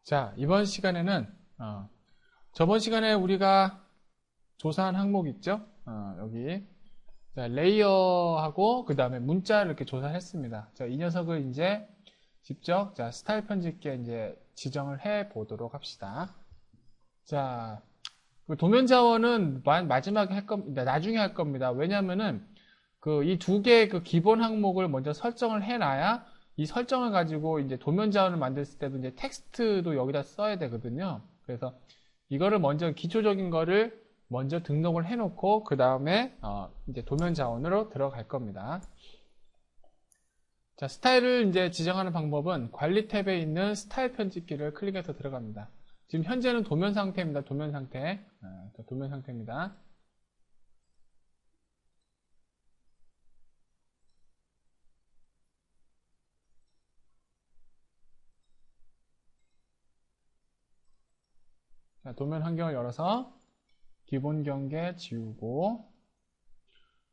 자, 이번 시간에는 저번 시간에 우리가 조사한 항목 있죠? 여기 자, 레이어하고 그 다음에 문자를 이렇게 조사했습니다. 자, 이 녀석을 이제 직접 스타일 편집기에 이제 지정을 해 보도록 합시다. 자, 그 도면 자원은 마지막에 할 겁니다. 나중에 할 겁니다. 왜냐면은 이 두 개의 그 기본 항목을 먼저 설정을 해놔야 이 설정을 가지고 이제 도면 자원을 만들었을 때도 이제 텍스트도 여기다 써야 되거든요. 그래서 이거를 먼저 기초적인 거를 먼저 등록을 해놓고 그 다음에 이제 도면 자원으로 들어갈 겁니다. 자, 스타일을 이제 지정하는 방법은 관리 탭에 있는 스타일 편집기를 클릭해서 들어갑니다. 지금 현재는 도면 상태입니다. 도면 상태. 도면 상태입니다. 자, 도면 환경을 열어서 기본 경계 지우고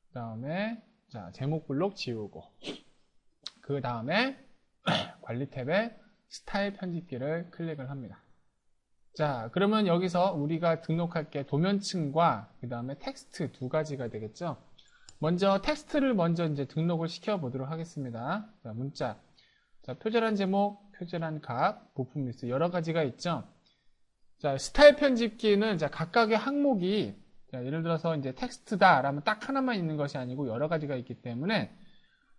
그 다음에 자, 제목 블록 지우고 그 다음에 관리 탭에 스타일 편집기를 클릭을 합니다. 자, 그러면 여기서 우리가 등록할 게 도면층과 그 다음에 텍스트 두 가지가 되겠죠. 먼저 텍스트를 먼저 이제 등록을 시켜 보도록 하겠습니다. 자, 문자. 자, 표절한 제목, 표절한 값, 부품 리스트 여러 가지가 있죠. 자, 스타일 편집기는 자, 각각의 항목이 자, 예를 들어서 이제 텍스트다 라면 딱 하나만 있는 것이 아니고 여러 가지가 있기 때문에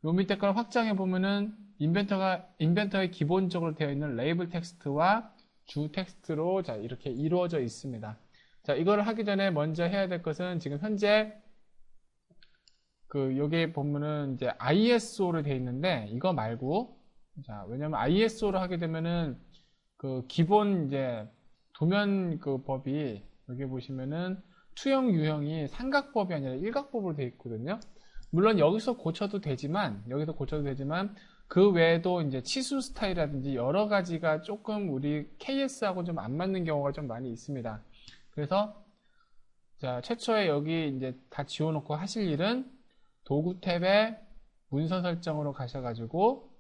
요 밑에 걸 확장해 보면은 인벤터에 기본적으로 되어 있는 레이블 텍스트와 주 텍스트로 자, 이렇게 이루어져 있습니다. 자, 이거를 하기 전에 먼저 해야 될 것은 지금 현재 여기 보면은 이제 ISO로 되어 있는데 이거 말고 자, 왜냐면 ISO로 하게 되면은 기본 이제 도면 법이 여기 보시면은 투영 유형이 삼각법이 아니라 일각법으로 되어 있거든요. 물론 여기서 고쳐도 되지만 그 외에도 이제 치수 스타일이라든지 여러 가지가 조금 우리 KS하고 좀 안 맞는 경우가 좀 많이 있습니다. 그래서 자, 최초에 여기 이제 다 지워놓고 하실 일은 도구 탭에 문서 설정으로 가셔가지고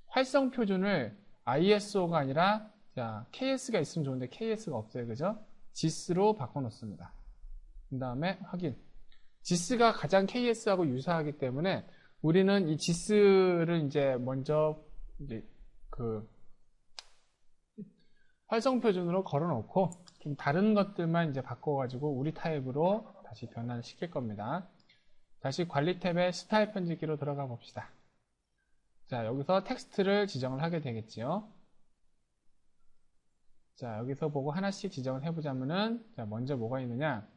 활성 표준을 ISO가 아니라 자, KS가 있으면 좋은데 KS가 없어요. 그죠? GIS로 바꿔놓습니다. 그 다음에 확인. GIS가 가장 KS하고 유사하기 때문에 우리는 이 GIS를 이제 먼저 이제 활성 표준으로 걸어놓고 좀 다른 것들만 이제 바꿔가지고 우리 타입으로 다시 변환을 시킬 겁니다. 다시 관리 탭에 스타일 편집기로 들어가 봅시다. 자, 여기서 텍스트를 지정을 하게 되겠지요. 자, 여기서 보고 하나씩 지정을 해보자면은, 자, 먼저 뭐가 있느냐.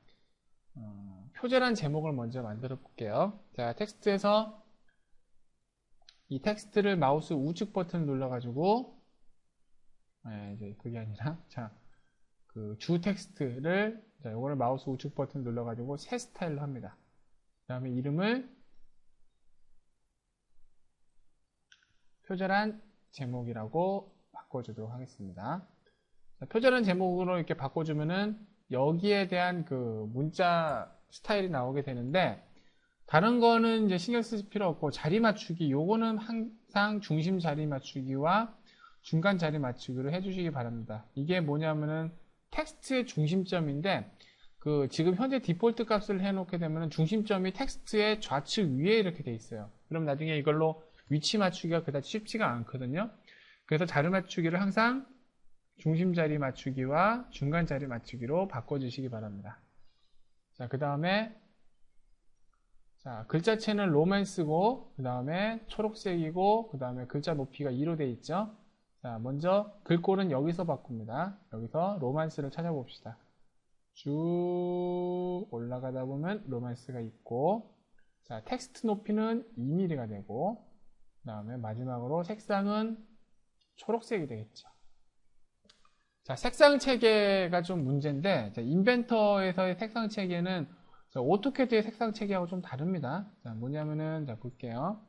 표절한 제목을 먼저 만들어 볼게요. 자, 텍스트에서 이 텍스트를 마우스 우측 버튼을 눌러가지고, 이제 그게 아니라, 자, 주 텍스트를, 자, 요거를 마우스 우측 버튼 눌러가지고 새 스타일로 합니다. 그 다음에 이름을 표절한 제목이라고 바꿔주도록 하겠습니다. 자, 표절한 제목으로 이렇게 바꿔주면은 여기에 대한 문자 스타일이 나오게 되는데 다른 거는 이제 신경 쓰실 필요 없고 자리 맞추기 요거는 항상 중심 자리 맞추기와 중간 자리 맞추기를 해주시기 바랍니다. 이게 뭐냐면은 텍스트의 중심점인데 지금 현재 디폴트 값을 해놓게 되면은 중심점이 텍스트의 좌측 위에 이렇게 돼 있어요. 그럼 나중에 이걸로 위치 맞추기가 그다지 쉽지가 않거든요. 그래서 자리 맞추기를 항상 중심 자리 맞추기와 중간 자리 맞추기로 바꿔주시기 바랍니다. 자, 그 다음에 자, 글자체는 로맨스고 그 다음에 초록색이고 그 다음에 글자 높이가 2로 되어 있죠. 자, 먼저 글꼴은 여기서 바꿉니다. 여기서 로맨스를 찾아봅시다. 쭉 올라가다 보면 로맨스가 있고 자, 텍스트 높이는 2mm가 되고 그 다음에 마지막으로 색상은 초록색이 되겠죠. 자, 색상 체계가 좀 문제인데, 자, 인벤터에서의 색상 체계는 오토캐드의 색상 체계하고 좀 다릅니다. 자, 뭐냐면은, 자, 볼게요.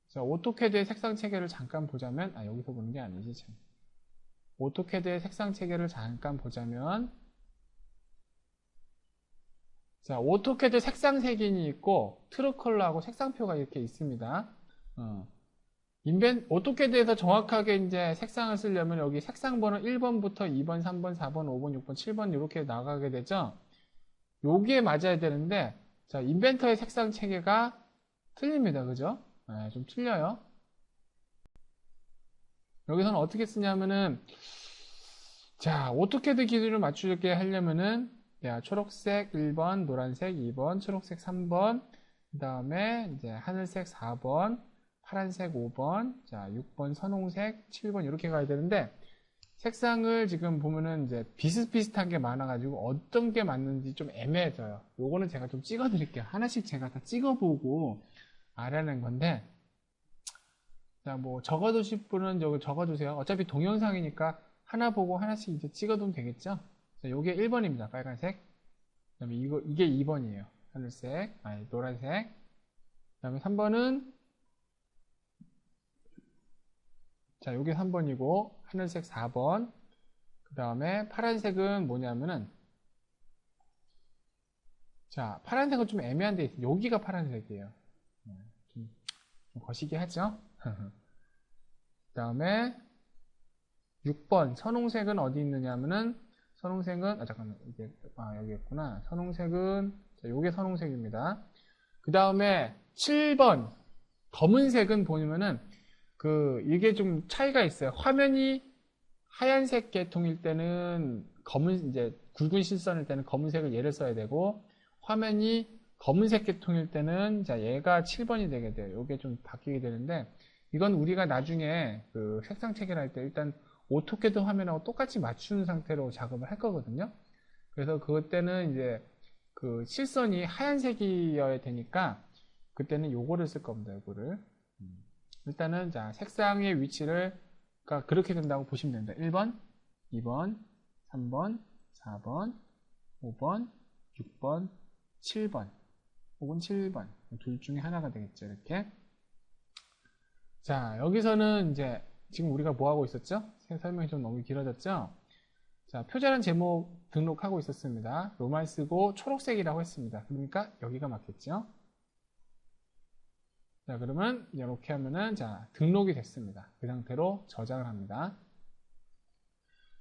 자, 오토캐드의 색상 체계를 잠깐 보자면, 여기서 보는 게 아니지, 참. 오토캐드의 색상 체계를 잠깐 보자면, 자, 오토캐드 색상 색인이 있고, 트루 컬러하고 색상표가 이렇게 있습니다. 오토캐드에서 정확하게 이제 색상을 쓰려면 여기 색상 번호 1번부터 2번, 3번, 4번, 5번, 6번, 7번 이렇게 나가게 되죠. 여기에 맞아야 되는데, 자, 인벤터의 색상 체계가 틀립니다. 그죠? 네, 좀 틀려요. 여기서는 어떻게 쓰냐면은, 자, 오토캐드 기준을 맞추게 하려면은, 야, 초록색 1번, 노란색 2번, 초록색 3번, 그 다음에 이제 하늘색 4번, 파란색 5번, 자, 6번 선홍색, 7번 이렇게 가야 되는데, 색상을 지금 보면은 이제 비슷비슷한 게 많아가지고 어떤 게 맞는지 좀 애매해져요. 요거는 제가 좀 찍어 드릴게요. 하나씩 제가 다 찍어보고 알아낸 건데, 자, 뭐 적어두실 분은 여기 적어주세요. 어차피 동영상이니까 하나 보고 하나씩 이제 찍어두면 되겠죠? 자, 요게 1번입니다. 빨간색. 그 다음에 이게 2번이에요. 하늘색, 아니, 노란색. 그 다음에 3번은, 자, 요게 3번이고, 하늘색 4번. 그 다음에 파란색은 뭐냐면은, 자, 파란색은 좀 애매한 데 있어요. 여기가 파란색이에요. 좀 거시기 하죠? 그 다음에 6번 선홍색은 어디 있느냐면은 선홍색은 잠깐만 이게 여기 있구나. 선홍색은 자, 요게 선홍색입니다. 그 다음에 7번 검은색은 보면은 이게 좀 차이가 있어요. 화면이 하얀색 계통일 때는 이제 굵은 실선일 때는 검은색을 얘를 써야 되고 화면이 검은색 계통일 때는 자 얘가 7번이 되게 돼요. 요게 좀 바뀌게 되는데 이건 우리가 나중에 그 색상 체계를 할 때 일단 오토캐드 화면하고 똑같이 맞추는 상태로 작업을 할 거거든요. 그래서 그때는 이제 그 실선이 하얀색이어야 되니까 그때는 요거를 쓸 겁니다. 요거를. 일단은 자 색상의 위치를 그러니까 그렇게 된다고 보시면 됩니다. 1번, 2번, 3번, 4번, 5번, 6번, 7번 혹은 7번 둘 중에 하나가 되겠죠. 이렇게. 자, 여기서는 이제 지금 우리가 뭐 하고 있었죠? 설명이 좀 너무 길어졌죠? 자, 표절한 제목 등록하고 있었습니다. 로만 쓰고 초록색이라고 했습니다. 그러니까 여기가 맞겠죠? 자, 그러면 이렇게 하면은 자, 등록이 됐습니다. 그 상태로 저장을 합니다.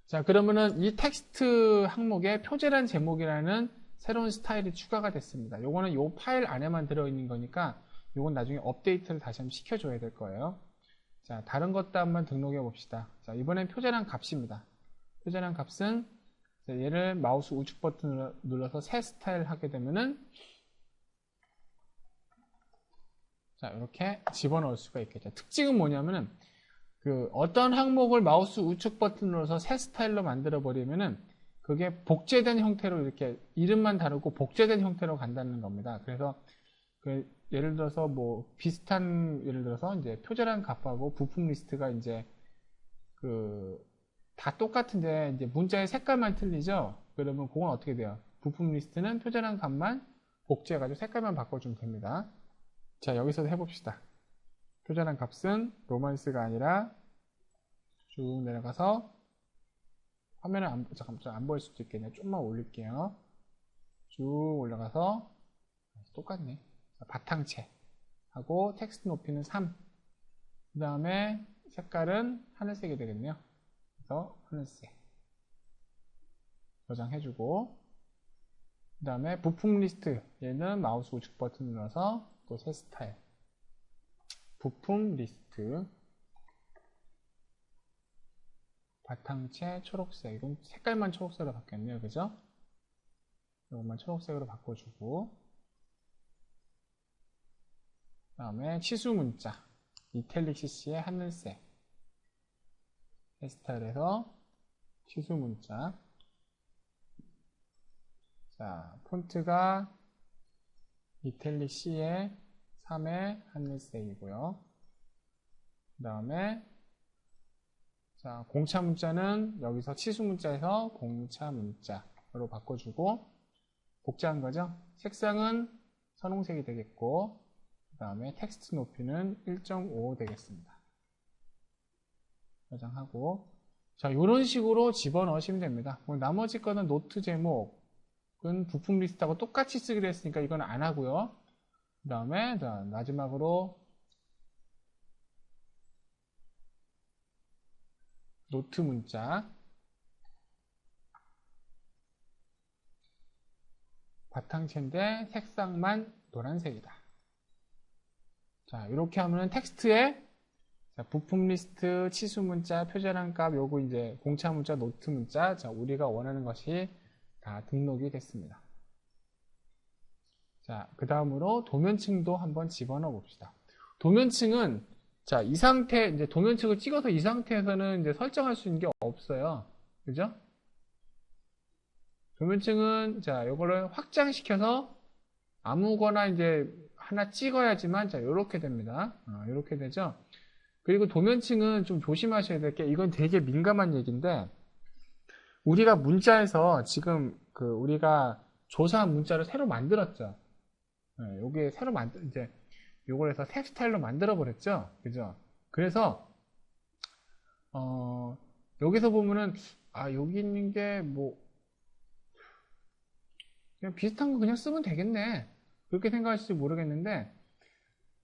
자, 그러면은 이 텍스트 항목에 표절한 제목이라는 새로운 스타일이 추가가 됐습니다. 요거는 요 파일 안에만 들어있는 거니까 요건 나중에 업데이트를 다시 한번 시켜줘야 될 거예요. 자, 다른 것도 한번 등록해 봅시다. 자, 이번엔 표절한 값입니다. 표절한 값은 자, 얘를 마우스 우측 버튼을 눌러서 새 스타일 하게 되면은 자, 이렇게 집어넣을 수가 있겠죠. 특징은 뭐냐면은 어떤 항목을 마우스 우측 버튼을 눌러서 새 스타일로 만들어 버리면은 그게 복제된 형태로 이렇게 이름만 다르고 복제된 형태로 간다는 겁니다. 그래서 예를 들어서 뭐 비슷한 예를 들어서 이제 표절한 값하고 부품 리스트가 이제 다 똑같은데 이제 문자의 색깔만 틀리죠. 그러면 그건 어떻게 돼요? 부품 리스트는 표절한 값만 복제해가지고 색깔만 바꿔주면 됩니다. 자, 여기서 해봅시다. 표절한 값은 로만스가 아니라 쭉 내려가서 화면을 잠깐만 안 보일 수도 있겠네요. 좀만 올릴게요. 쭉 올라가서 똑같네. 자, 바탕체 하고 텍스트 높이는 3. 그 다음에 색깔은 하늘색이 되겠네요. 그래서 하늘색 저장해주고 그 다음에 부품 리스트 얘는 마우스 우측 버튼 눌러서 또 새 스타일 부품 리스트 바탕체 초록색 이건 색깔만 초록색으로 바뀌었네요. 그죠? 이것만 초록색으로 바꿔주고 그 다음에 치수 문자 이탈릭 CC의 하늘색 새 스타일에서 치수 문자 자 폰트가 이탈릭 C의 3의 하늘색이고요. 그 다음에 자 공차 문자는 여기서 치수 문자에서 공차 문자로 바꿔주고 복제한 거죠. 색상은 선홍색이 되겠고 그 다음에 텍스트 높이는 1.5 되겠습니다. 저장하고 자 이런 식으로 집어넣으시면 됩니다. 나머지 거는 노트 제목은 부품 리스트하고 똑같이 쓰기로 했으니까 이건 안 하고요. 그 다음에 마지막으로 노트 문자. 바탕체인데 색상만 노란색이다. 자, 이렇게 하면 텍스트에 자, 부품 리스트, 치수 문자, 표절한 값, 요거 이제 공차 문자, 노트 문자, 자, 우리가 원하는 것이 다 등록이 됐습니다. 자, 그 다음으로 도면층도 한번 집어넣어 봅시다. 도면층은 자, 이 상태, 이제 도면층을 찍어서 이 상태에서는 이제 설정할 수 있는 게 없어요. 그죠? 도면층은 자, 요거를 확장시켜서 아무거나 이제 하나 찍어야지만 자, 요렇게 됩니다. 요렇게 되죠? 그리고 도면층은 좀 조심하셔야 될 게 이건 되게 민감한 얘기인데 우리가 문자에서 지금 그 우리가 조사한 문자를 새로 만들었죠. 요게 새로 이제 요걸 해서 색 스타일로 만들어 버렸죠. 그죠? 그래서 여기서 보면은 여기 있는 게 뭐 그냥 비슷한 거 그냥 쓰면 되겠네. 그렇게 생각하실지 모르겠는데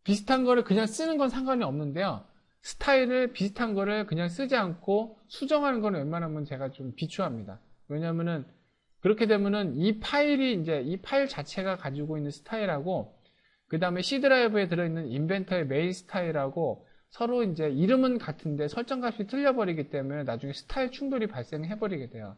비슷한 거를 그냥 쓰는 건 상관이 없는데요. 스타일을 비슷한 거를 그냥 쓰지 않고 수정하는 거는 웬만하면 제가 좀 비추합니다. 왜냐면은 그렇게 되면은 이 파일 자체가 가지고 있는 스타일하고 그 다음에 C 드라이브에 들어있는 인벤터의 메인 스타일하고 서로 이제 이름은 같은데 설정 값이 틀려버리기 때문에 나중에 스타일 충돌이 발생해버리게 돼요.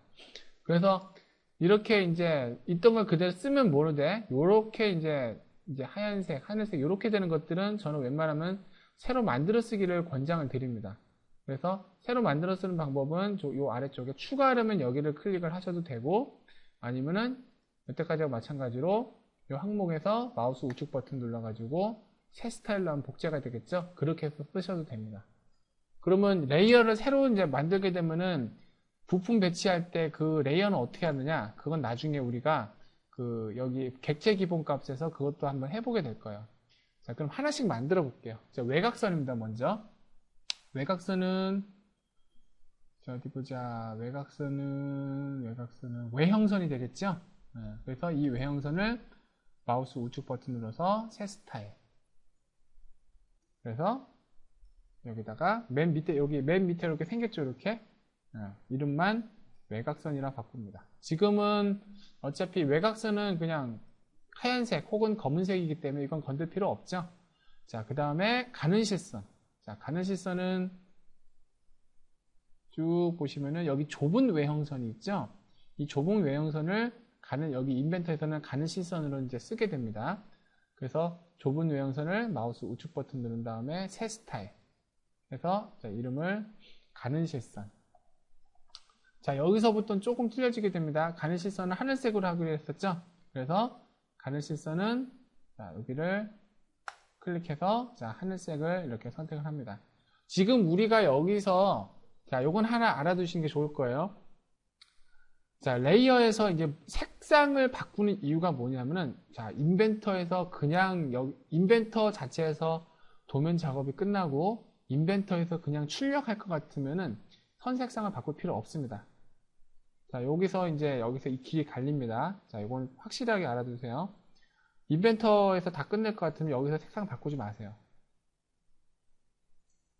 그래서 이렇게 이제 있던 걸 그대로 쓰면 모르되 요렇게 이제 하얀색, 하늘색 이렇게 되는 것들은 저는 웬만하면 새로 만들어 쓰기를 권장을 드립니다. 그래서 새로 만들어 쓰는 방법은 요 아래쪽에 추가하려면 여기를 클릭을 하셔도 되고 아니면은 여태까지와 마찬가지로 이 항목에서 마우스 우측 버튼 눌러가지고 새 스타일로 하면 복제가 되겠죠? 그렇게 해서 쓰셔도 됩니다. 그러면 레이어를 새로 이제 만들게 되면은 부품 배치할 때 그 레이어는 어떻게 하느냐? 그건 나중에 우리가 그 여기 객체 기본 값에서 그것도 한번 해보게 될 거예요. 자, 그럼 하나씩 만들어 볼게요. 자, 외곽선입니다, 먼저. 외곽선은, 자, 어디 보자. 외곽선은 외형선이 되겠죠? 그래서 이 외형선을 마우스 우측 버튼 눌러서 새 스타일. 그래서 여기다가 맨 밑에, 여기 맨 밑에 이렇게 생겼죠, 이렇게. 이름만 외곽선이라 바꿉니다. 지금은 어차피 외곽선은 그냥 하얀색 혹은 검은색이기 때문에 이건 건들 필요 없죠. 자, 그 다음에 가는 실선. 자, 가는 실선은 쭉 보시면은 여기 좁은 외형선이 있죠. 이 좁은 외형선을 여기 인벤터에서는 가는 실선으로 이제 쓰게 됩니다. 그래서 좁은 외형선을 마우스 우측 버튼 누른 다음에 새 스타일. 그래서 자, 이름을 가는 실선. 자, 여기서부터는 조금 틀려지게 됩니다. 가는 실선은 하늘색으로 하기로 했었죠. 그래서 가는 실선은 자, 여기를 클릭해서 자, 하늘색을 이렇게 선택을 합니다. 지금 우리가 여기서 자, 요건 하나 알아두시는 게 좋을 거예요. 자, 레이어에서 이제 색상을 바꾸는 이유가 뭐냐면은 자, 인벤터에서 그냥 인벤터 자체에서 도면 작업이 끝나고 인벤터에서 그냥 출력할 것 같으면은 선 색상을 바꿀 필요 없습니다. 자, 여기서 이 길이 갈립니다. 자, 이건 확실하게 알아두세요. 인벤터에서 다 끝낼 것 같으면 여기서 색상 바꾸지 마세요.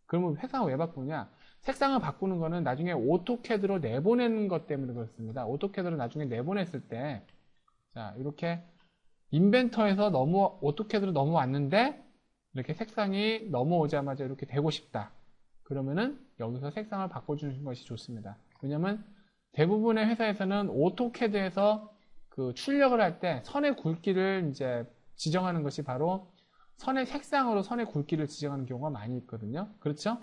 그러면 색상을 왜 바꾸냐? 색상을 바꾸는 거는 나중에 오토캐드로 내보내는 것 때문에 그렇습니다. 오토캐드로 나중에 내보냈을 때, 자, 이렇게 인벤터에서 오토캐드로 넘어왔는데, 이렇게 색상이 넘어오자마자 이렇게 되고 싶다. 그러면은 여기서 색상을 바꿔주는 것이 좋습니다. 왜냐면 대부분의 회사에서는 오토캐드에서 그 출력을 할 때 선의 굵기를 이제 지정하는 것이 바로 선의 색상으로 선의 굵기를 지정하는 경우가 많이 있거든요. 그렇죠?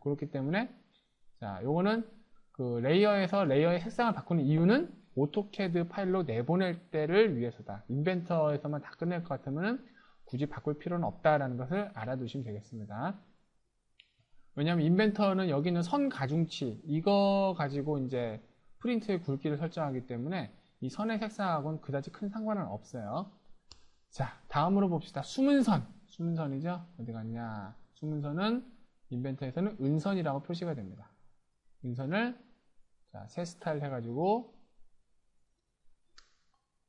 그렇기 때문에 자, 요거는 그 레이어에서 레이어의 색상을 바꾸는 이유는 오토캐드 파일로 내보낼 때를 위해서다. 인벤터에서만 다 끝낼 것 같으면 굳이 바꿀 필요는 없다라는 것을 알아두시면 되겠습니다. 왜냐하면 인벤터는 여기 있는 선 가중치 이거 가지고 이제 프린트의 굵기를 설정하기 때문에 이 선의 색상하고는 그다지 큰 상관은 없어요. 자, 다음으로 봅시다. 숨은선. 숨은선이죠? 어디 갔냐? 숨은선은 인벤터에서는 은선이라고 표시가 됩니다. 은선을 자, 새 스타일 해가지고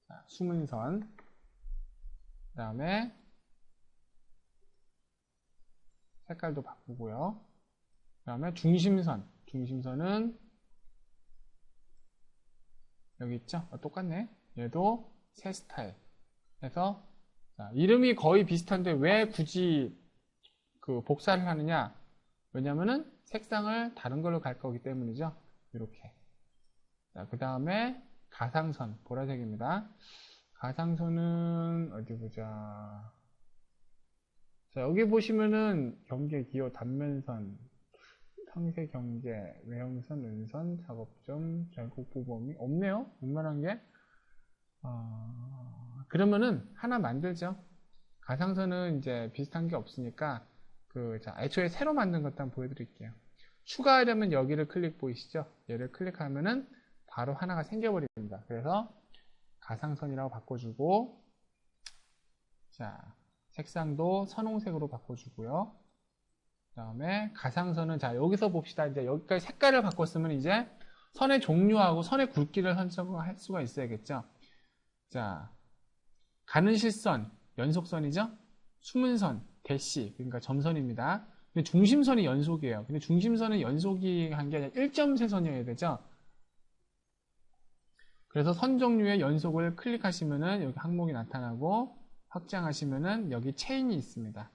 자, 숨은선 그 다음에 색깔도 바꾸고요. 그 다음에 중심선. 중심선은 여기 있죠? 똑같네. 얘도 새 스타일. 그래서 자, 이름이 거의 비슷한데 왜 굳이 그 복사를 하느냐? 왜냐면은 색상을 다른 걸로 갈 거기 때문이죠. 이렇게. 자, 그 다음에 가상선 보라색입니다. 가상선은 어디 보자. 자, 여기 보시면은 경계, 기호, 단면선, 상세 경계, 외형선, 은선, 작업점, 결국부 범위 없네요. 웬만한 게. 그러면은 하나 만들죠. 가상선은 이제 비슷한 게 없으니까 자, 애초에 새로 만든 것도 한번 보여드릴게요. 추가하려면 여기를 클릭 보이시죠? 얘를 클릭하면은 바로 하나가 생겨버립니다. 그래서 가상선이라고 바꿔주고, 자, 색상도 선홍색으로 바꿔주고요. 그 다음에 가상선은, 자, 여기서 봅시다. 이제 여기까지 색깔을 바꿨으면 이제 선의 종류하고 선의 굵기를 설정할 수가 있어야겠죠. 자, 가는 실선, 연속선이죠? 숨은 선, 대시, 그러니까 점선입니다. 근데 중심선이 연속이에요. 근데 중심선은 연속이 한 게 아니라 1.3선이어야 되죠? 그래서 선 종류의 연속을 클릭하시면은 여기 항목이 나타나고, 확장하시면은 여기 체인이 있습니다.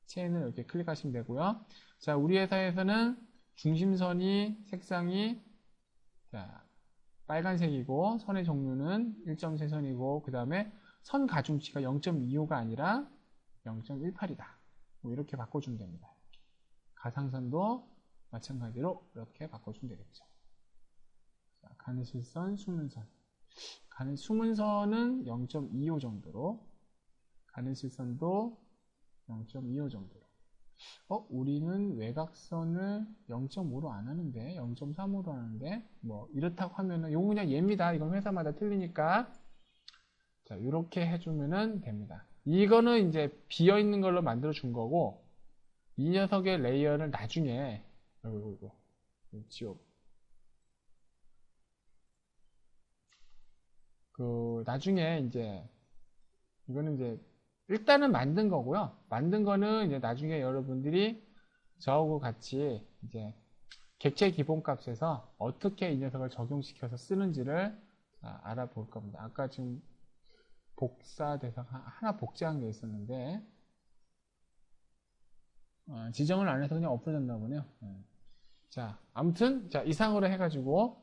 체인을 이렇게 클릭하시면 되고요. 자, 우리 회사에서는 중심선이 색상이 자, 빨간색이고 선의 종류는 1.3선이고 그 다음에 선 가중치가 0.25가 아니라 0.18이다. 뭐 이렇게 바꿔주면 됩니다. 가상선도 마찬가지로 이렇게 바꿔주면 되겠죠. 자, 가는 실선, 숨은 선. 가는 숨은 선은 0.25 정도로, 가는 실선도 0.25 정도로. 우리는 외곽선을 0.5로 안 하는데, 0.35로 하는데, 뭐, 이렇다고 하면은, 요거 그냥 예입니다. 이건 회사마다 틀리니까. 자, 이렇게 해주면은 됩니다. 이거는 이제 비어있는 걸로 만들어 준 거고, 이 녀석의 레이어를 나중에, 이거, 지워. 나중에 이제, 이거는 이제, 일단은 만든 거고요. 만든 거는 이제 나중에 여러분들이 저하고 같이 이제 객체 기본값에서 어떻게 이 녀석을 적용시켜서 쓰는지를 알아볼 겁니다. 아까 지금 복사 대상 하나 복제한 게 있었는데 지정을 안 해서 그냥 없어졌나 보네요. 자, 아무튼 자 이상으로 해가지고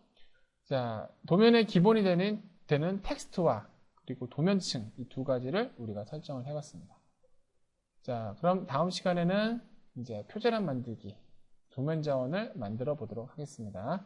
자 도면의 기본이 되는 텍스트와 그리고 도면층 이 두 가지를 우리가 설정을 해봤습니다. 자, 그럼 다음 시간에는 이제 표제란 만들기, 도면 자원을 만들어 보도록 하겠습니다.